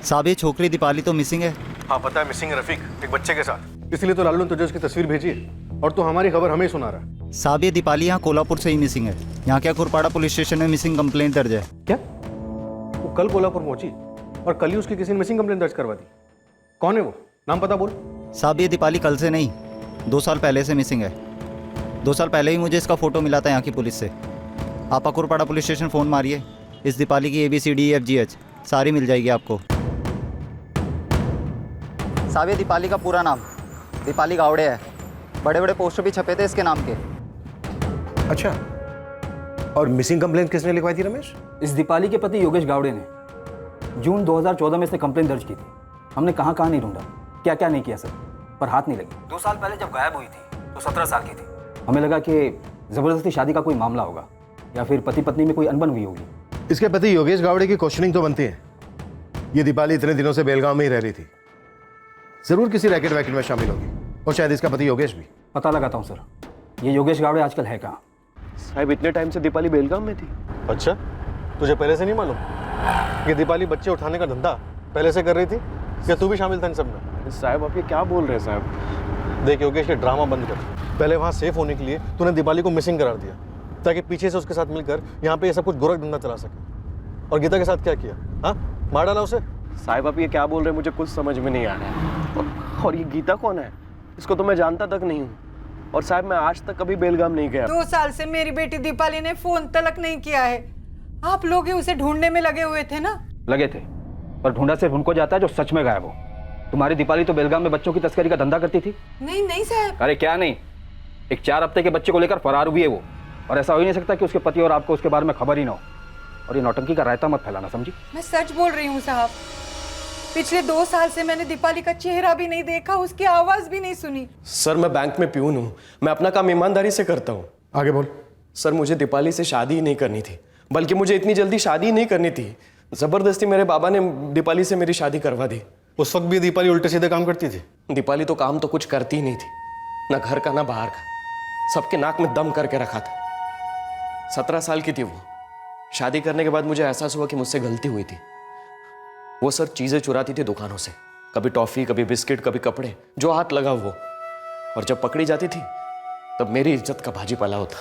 साहब, ये छोकरी दीपाली तो मिसिंग है। हाँ पता है, मिसिंग रफीक, एक बच्चे के साथ। इसलिए तो लालू ने तुझे उसकी तस्वीर भेजी है और तू हमारी खबर हमें सुना रहा है। साहब, ये दीपाली यहाँ कोल्हापुर से ही मिसिंग है। यहाँ क्या खुरपाड़ा पुलिस स्टेशन में मिसिंग कंप्लेंट दर्ज है। क्या? वो कल कोल्हापुर पहुंची और कल ही उसकी किसी ने मिसिंग कंप्लेंट दर्ज करवा दी। कौन है वो? नाम पता बोल। साहब, ये दीपाली कल से नहीं, 2 साल पहले से मिसिंग है। 2 साल पहले ही मुझे इसका फोटो मिला था यहाँ की पुलिस से। आप अकुरपाड़ा पुलिस स्टेशन फ़ोन मारिए, इस दीपाली की ABCDEFGH सारी मिल जाएगी आपको। साहब, ये दीपाली का पूरा नाम दीपाली गावड़े है। बड़े बड़े पोस्टर भी छपे थे इसके नाम के। अच्छा, और मिसिंग कंप्लेंट किसने लिखवाई थी रमेश? इस दीपाली के पति योगेश गावड़े ने जून 2014 में इसने कंप्लेंट दर्ज की थी। हमने कहाँ कहाँ नहीं ढूंढा, क्या क्या नहीं किया सर, पर हाथ नहीं लगी। 2 साल पहले जब गायब हुई थी तो 17 साल की थी। हमें लगा कि ज़बरदस्ती शादी का कोई मामला होगा या फिर पति पत्नी में कोई अनबन हुई होगी। इसके पति योगेश गावड़े की क्वेश्चनिंग तो बनती है। ये दीपाली इतने दिनों से बेलगांव में ही रह रही थी, जरूर किसी रैकेट वैकेट में शामिल होगी, और शायद इसका पति योगेश भी। पता लगाता हूँ सर, ये योगेश गावड़े आजकल है कहाँ? साहब, इतने टाइम से दीपाली बेलगाम में थी। अच्छा, तुझे पहले से नहीं मालूम कि दीपाली बच्चे उठाने का धंधा पहले से कर रही थी? क्या तू भी शामिल था इन सब में? साहब, आप ये क्या बोल रहे हैं साहब? देख योगेश, ये ड्रामा बंद कर। पहले वहाँ सेफ होने के लिए तूने दीपाली को मिसिंग करार दिया ताकि पीछे से उसके साथ मिलकर यहाँ पे ये सब कुछ गोरख धंधा चला सके। और गीता के साथ क्या किया? हाँ, मार डाला उसे? साहब, आप ये क्या बोल रहे हैं, मुझे कुछ समझ में नहीं आ रहा है। और ये गीता कौन है? इसको तो मैं जानता तक नहीं हूँ। और साहब, मैं आज तक कभी बेलगाम नहीं गया। 2 साल से मेरी बेटी दीपाली ने फोन तलक नहीं किया है। आप लोग ही उसे ढूंढने में लगे हुए थे ना? लगे थे, पर ढूंढा सिर्फ उनको जाता है जो सच में गायब हो। तुम्हारी दीपाली तो बेलगाम में बच्चों की तस्करी का धंधा करती थी। नहीं नहीं साहब। अरे क्या नहीं, एक 4 हफ्ते के बच्चे को लेकर फरार हुई है वो। और ऐसा हो ही नहीं सकता कि उसके पति और आपको उसके बारे में खबर ही ना हो। और ये नौटंकी का रायता मत फैलाना, समझी? मैं सच बोल रही हूँ साहब। पिछले 2 साल से मैंने दीपाली का चेहरा भी नहीं देखा, उसकी आवाज भी नहीं सुनी। सर, मैं बैंक में प्यून हूँ, मैं अपना काम ईमानदारी से करता हूँ। आगे बोल। सर, मुझे दीपाली से शादी ही नहीं करनी थी, बल्कि मुझे इतनी जल्दी शादी ही नहीं करनी थी। जबरदस्ती मेरे बाबा ने दीपाली से मेरी शादी करवा दी। उस वक्त भी दीपाली उल्टे सीधे काम करती थी? दीपाली तो काम तो कुछ करती ही नहीं थी, ना घर का ना बाहर का, सबके नाक में दम करके रखा था। 17 साल की थी वो। शादी करने के बाद मुझे एहसास हुआ कि मुझसे गलती हुई थी। वो सर चीजें चुराती थी दुकानों से, कभी टॉफी, कभी बिस्किट, कभी कपड़े, जो हाथ लगा वो। और जब पकड़ी जाती थी तब मेरी इज्जत का भाजी पाला होता।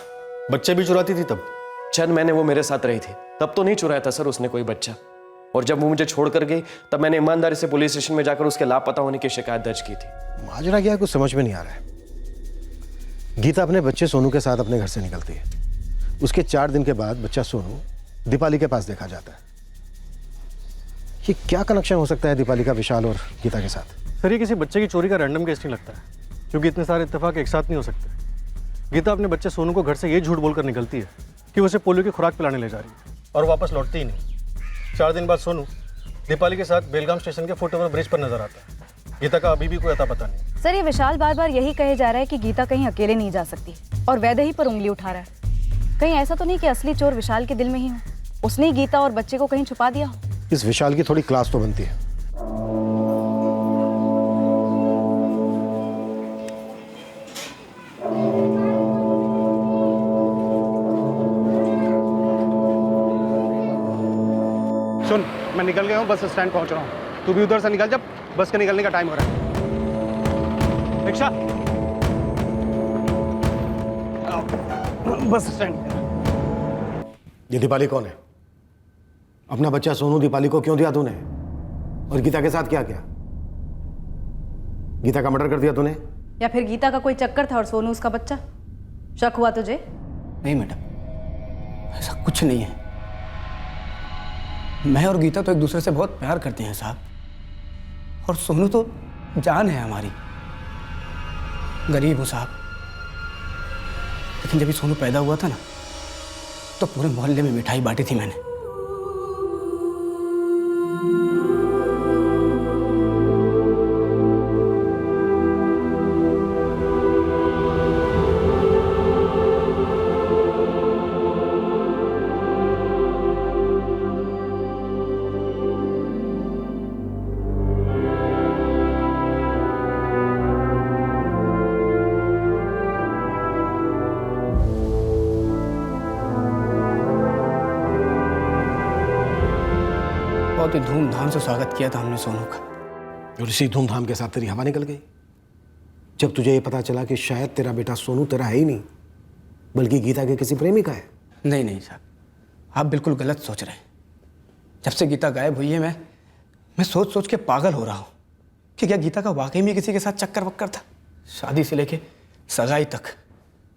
बच्चे भी चुराती थी तब? चंद महीने वो मेरे साथ रही थी, तब तो नहीं चुराया था सर उसने कोई बच्चा। और जब वो मुझे छोड़ कर गई तब मैंने ईमानदारी से पुलिस स्टेशन में जाकर उसके लापता होने की शिकायत दर्ज की थी। माजरा क्या है, कुछ समझ में नहीं आ रहा है। गीता अपने बच्चे सोनू के साथ अपने घर से निकलती है। उसके 4 दिन के बाद बच्चा सोनू दीपाली के पास देखा जाता है। ये क्या कनेक्शन हो सकता है दीपाली का विशाल और गीता के साथ? सर, ये किसी बच्चे की चोरी का रैंडम केस नहीं लगता है, क्योंकि इतने सारे इत्तेफाक एक साथ नहीं हो सकते। गीता अपने बच्चे सोनू को घर से ये झूठ बोलकर निकलती है कि वो उसे पोलियो की खुराक पिलाने ले जा रही है, और वापस लौटती ही नहीं। 4 दिन बाद सोनू दीपाली के साथ बेलगाम स्टेशन के फुट ओवर ब्रिज पर नजर आता है। गीता का अभी भी कोई अता पता नहीं। सर, ये विशाल बार बार यही कहे जा रहा है कि गीता कहीं अकेले नहीं जा सकती, और वैदेही पर उंगली उठा रहा है। कहीं ऐसा तो नहीं कि असली चोर विशाल के दिल में ही हो, उसने ही गीता और बच्चे को कहीं छुपा दिया हो? इस विशाल की थोड़ी क्लास तो बनती है। सुन, मैं निकल गया हूँ, बस स्टैंड पहुँच रहा हूँ। तू भी उधर से निकल, जब बस के निकलने का टाइम हो रहा है। Rickshaw, bus stand. ये दीपाली कौन है? अपना बच्चा सोनू दीपाली को क्यों दिया तूने? और गीता के साथ क्या किया? गीता का मर्डर कर दिया तूने? या फिर गीता का कोई चक्कर था और सोनू उसका बच्चा? शक हुआ तुझे? नहीं मैडम, ऐसा कुछ नहीं है। मैं और गीता तो एक दूसरे से बहुत प्यार करते हैं साहब, और सोनू तो जान है हमारी। गरीब हूँ साहब, लेकिन जब ये सोनू पैदा हुआ था ना, तो पूरे मोहल्ले में मिठाई बांटी थी मैंने। बहुत ही धूमधाम से स्वागत किया था हमने सोनू का। और इसी धूमधाम के साथ तेरी हवा निकल गई जब तुझे ये पता चला कि शायद तेरा बेटा सोनू तेरा है ही नहीं, बल्कि गीता के किसी प्रेमी का है। नहीं नहीं साहब, आप बिल्कुल गलत सोच रहे हैं। जब से गीता गायब हुई है, मैं सोच सोच के पागल हो रहा हूँ कि क्या गीता का वाकई में किसी के साथ चक्कर वक्कर था। शादी से लेके सगाई तक,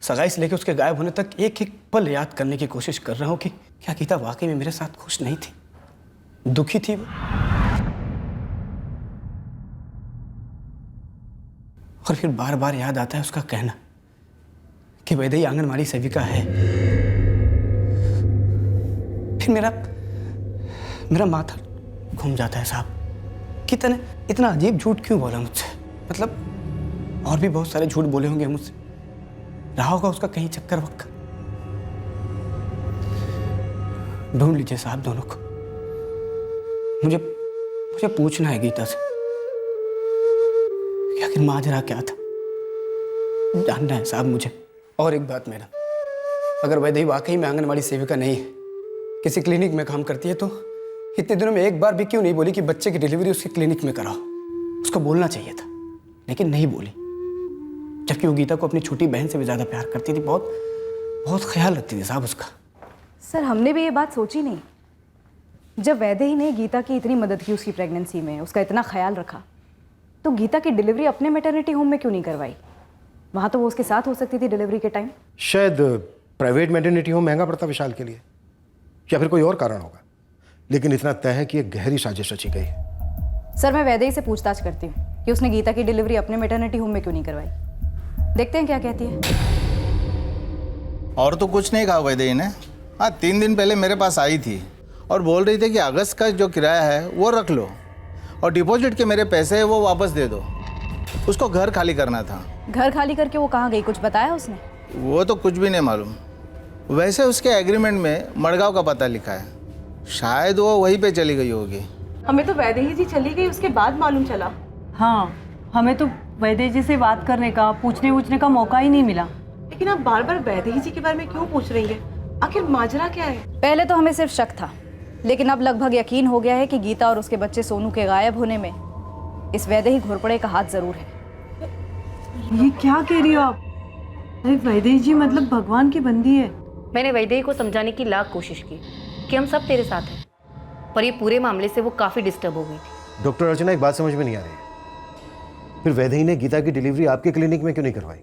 सगाई से लेके उसके गायब होने तक एक एक पल याद करने की कोशिश कर रहा हूँ कि क्या गीता वाकई में मेरे साथ खुश नहीं थी, दुखी थी वो। और फिर बार बार याद आता है उसका कहना कि वैदेही आंगनवाड़ी सेविका है। फिर मेरा माथा घूम जाता है साहब कि तने इतना अजीब झूठ क्यों बोला मुझसे। मतलब और भी बहुत सारे झूठ बोले होंगे मुझसे, रहा होगा उसका कहीं चक्कर वक्कर। ढूंढ लीजिए साहब दोनों को। मुझे पूछना है गीता से कि आखिर माजरा क्या था, जानना है साहब मुझे। और एक बात मैडम, अगर वैदेही वाकई में आंगनवाड़ी सेविका नहीं है, किसी क्लिनिक में काम करती है, तो इतने दिनों में एक बार भी क्यों नहीं बोली कि बच्चे की डिलीवरी उसके क्लिनिक में कराओ। उसको बोलना चाहिए था, लेकिन नहीं बोली। जबकि वो गीता को अपनी छोटी बहन से भी ज्यादा प्यार करती थी, बहुत बहुत ख्याल रखती थी साहब उसका। सर हमने भी ये बात सोची नहीं। जब वैदेही ने गीता की इतनी मदद की उसकी प्रेगनेंसी में, उसका इतना ख्याल रखा, तो गीता की डिलीवरी अपने मैटरनिटी होम में क्यों नहीं करवाई? वहाँ तो वो उसके साथ हो सकती थी डिलीवरी के टाइम। शायद प्राइवेट मैटरनिटी होम महंगा पड़ता विशाल के लिए, या फिर कोई और कारण होगा, लेकिन इतना तय है कि एक गहरी साजिश रची गई है। सर मैं वैदेही से पूछताछ करती हूँ कि उसने गीता की डिलीवरी अपने मैटरनिटी होम में क्यों नहीं करवाई। देखते हैं क्या कहती है। और तो कुछ नहीं कहा वैदेही ने। हाँ 3 दिन पहले मेरे पास आई थी और बोल रही थी कि अगस्त का जो किराया है वो रख लो और डिपॉजिट के मेरे पैसे हैं वो वापस दे दो। उसको घर खाली करना था। घर खाली करके वो कहाँ गई, कुछ बताया उसने? वो तो कुछ भी नहीं मालूम। वैसे उसके एग्रीमेंट में मड़गांव का पता लिखा है, शायद वो वहीं पे चली गई होगी। हमें तो वैदेही जी चली गई उसके बाद मालूम चला। हाँ, हमें तो वैदेही जी से बात करने का, पूछने का मौका ही नहीं मिला। लेकिन आप बार बार वैदेही जी के बारे में क्यों पूछ रही हैं? आखिर माजरा क्या है? पहले तो हमें सिर्फ शक था, लेकिन अब लगभग यकीन हो गया है कि गीता और उसके बच्चे सोनू के गायब होने में इस वैदेही घोरपड़े का हाथ जरूर है। ये क्या कह रही हो आप? अरे वैदेही जी मतलब भगवान की बंदी है। मैंने वैदेही को समझाने की लाख कोशिश की कि हम सब तेरे साथ हैं, पर ये पूरे मामले से वो काफ़ी डिस्टर्ब हो गई थी। डॉक्टर अर्चना, एक बात समझ में नहीं आ रही, फिर वैदेही ने गीता की डिलीवरी आपके क्लिनिक में क्यों नहीं करवाई,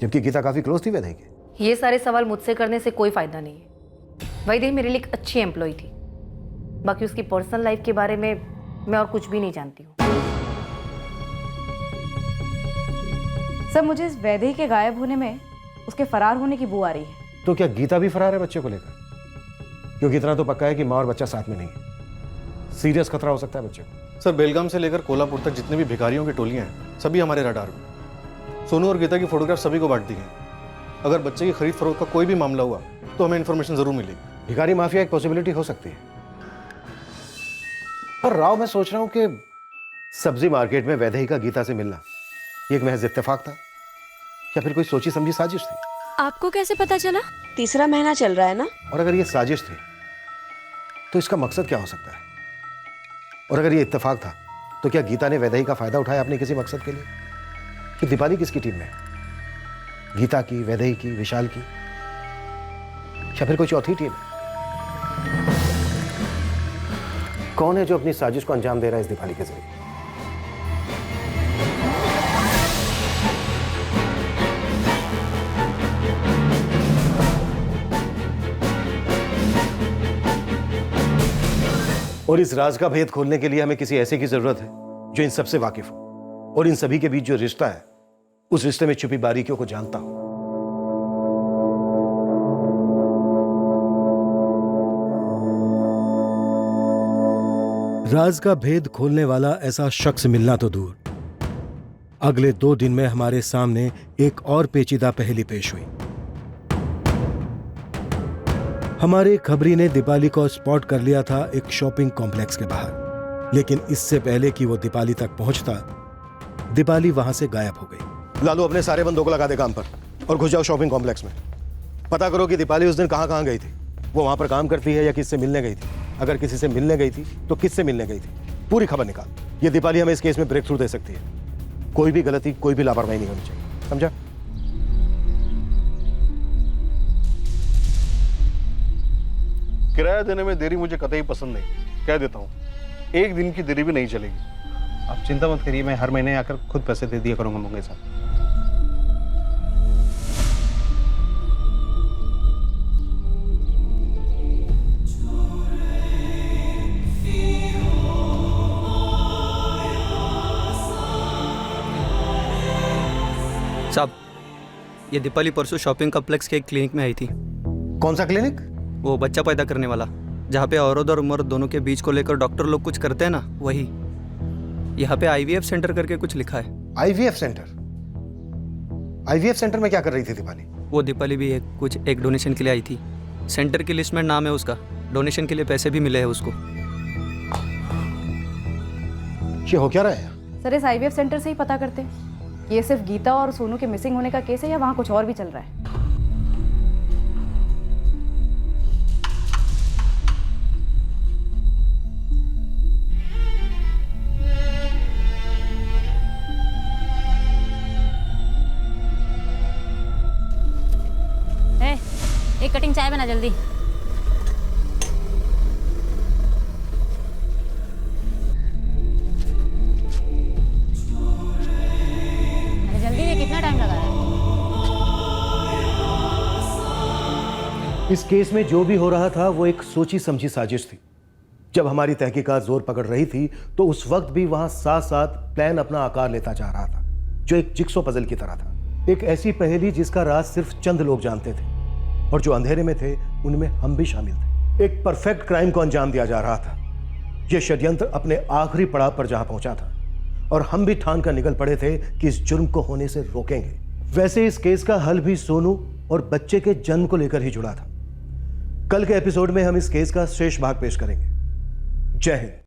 जबकि गीता काफ़ी क्लोज थी वैदेही के? ये सारे सवाल मुझसे करने से कोई फ़ायदा नहीं है। वैदेही मेरे लिए एक अच्छी एम्प्लॉय थी, बाकी उसकी पर्सनल लाइफ के बारे में मैं और कुछ भी नहीं जानती हूँ। सर मुझे इस वैदेही के गायब होने में उसके फरार होने की बू आ रही है। तो क्या गीता भी फरार है बच्चे को लेकर? क्योंकि इतना तो पक्का है कि माँ और बच्चा साथ में नहीं है। सीरियस खतरा हो सकता है बच्चे को। सर बेलगाम से लेकर कोल्हापुर तक जितने भी भिखारियों की टोलियां हैं, सभी हमारे रडार में। सोनू और गीता की फोटोग्राफ सभी को बांट दी गई। अगर बच्चे की खरीद फरोख्त का कोई भी मामला हुआ तो हमें इन्फॉर्मेशन जरूर मिलेगी। भिखारी माफिया एक पॉसिबिलिटी हो सकती है, पर राव मैं सोच रहा हूं कि सब्जी मार्केट में वैदेही का गीता से मिलना ये एक महज इत्तेफाक था, या फिर कोई सोची समझी साजिश थी? आपको कैसे पता चला? 3रा महीना चल रहा है ना। और अगर ये साजिश थी तो इसका मकसद क्या हो सकता है? और अगर ये इत्तेफाक था तो क्या गीता ने वैदेही का फायदा उठाया अपने किसी मकसद के लिए? कि दीपाली किसकी टीम में? गीता की, वैदेही की, विशाल की, या फिर कोई चौथी टीम है? कौन है जो अपनी साजिश को अंजाम दे रहा है इस दीपाली के जरिए? और इस राज का भेद खोलने के लिए हमें किसी ऐसे की जरूरत है जो इन सबसे वाकिफ हो और इन सभी के बीच जो रिश्ता है उस रिश्ते में छुपी बारीकियों को जानता हो। राज का भेद खोलने वाला ऐसा शख्स मिलना तो दूर, अगले 2 दिन में हमारे सामने एक और पेचीदा पहेली पेश हुई। हमारे खबरी ने दीपाली को स्पॉट कर लिया था एक शॉपिंग कॉम्प्लेक्स के बाहर, लेकिन इससे पहले कि वो दीपाली तक पहुंचता, दीपाली वहां से गायब हो गई। लालू अपने सारे बंदों को लगा दे काम पर और घुस जाओ शॉपिंग कॉम्प्लेक्स में। पता करो कि दीपाली उस दिन कहां गई थी, वो वहां पर काम करती है या किससे मिलने गई थी। अगर किसी से मिलने गई थी तो किससे मिलने गई थी, पूरी खबर निकाल। ये दीपाली हमें इस केस में ब्रेक थ्रू दे सकती है। कोई भी गलती, कोई भी लापरवाही नहीं होनी चाहिए, समझा? किराया देने में देरी मुझे कतई पसंद नहीं, कह देता हूँ। 1 दिन की देरी भी नहीं चलेगी। आप चिंता मत करिए, मैं हर महीने आकर खुद पैसे दे दिया करूंगा मंगे साहब। साहब, ये दीपाली परसों शॉपिंग कॉम्प्लेक्स के एक क्लिनिक में आई थी। कौन सा क्लिनिक? वो बच्चा पैदा करने वाला, जहाँ पे औरत और मर्द दोनों के बीच को लेकर डॉक्टर लोग कुछ करते हैं ना, वही। यहाँ पे IVF सेंटर करके कुछ लिखा है। IVF centre? IVF सेंटर में क्या कर रही थी दीपाली? वो दीपाली भी एक डोनेशन के लिए आई थी। सेंटर की लिस्ट में नाम है उसका, डोनेशन के लिए पैसे भी मिले हैं उसको। ये हो क्या रहा है? सर, इस IVF सेंटर से ही पता करते हैं। ये सिर्फ गीता और सोनू के मिसिंग होने का केस है या वहाँ कुछ और भी चल रहा है? एक कटिंग चाय बना जल्दी। जल्दी ये कितना टाइम लगा रहा है? इस केस में जो भी हो रहा था वो एक सोची समझी साजिश थी। जब हमारी तहकीकात जोर पकड़ रही थी तो उस वक्त भी वहां साथ साथ प्लान अपना आकार लेता जा रहा था, जो एक जिक्सो पजल की तरह था। एक ऐसी पहेली जिसका राज सिर्फ चंद लोग जानते थे और जो अंधेरे में थे उनमें हम भी शामिल थे। एक परफेक्ट क्राइम को अंजाम दिया जा रहा था। यह षड्यंत्र अपने आखिरी पड़ाव पर जहां पहुंचा था और हम भी ठान कर निकल पड़े थे कि इस जुर्म को होने से रोकेंगे। वैसे इस केस का हल भी सोनू और बच्चे के जन्म को लेकर ही जुड़ा था। कल के एपिसोड में हम इस केस का शेष भाग पेश करेंगे। जय हिंद।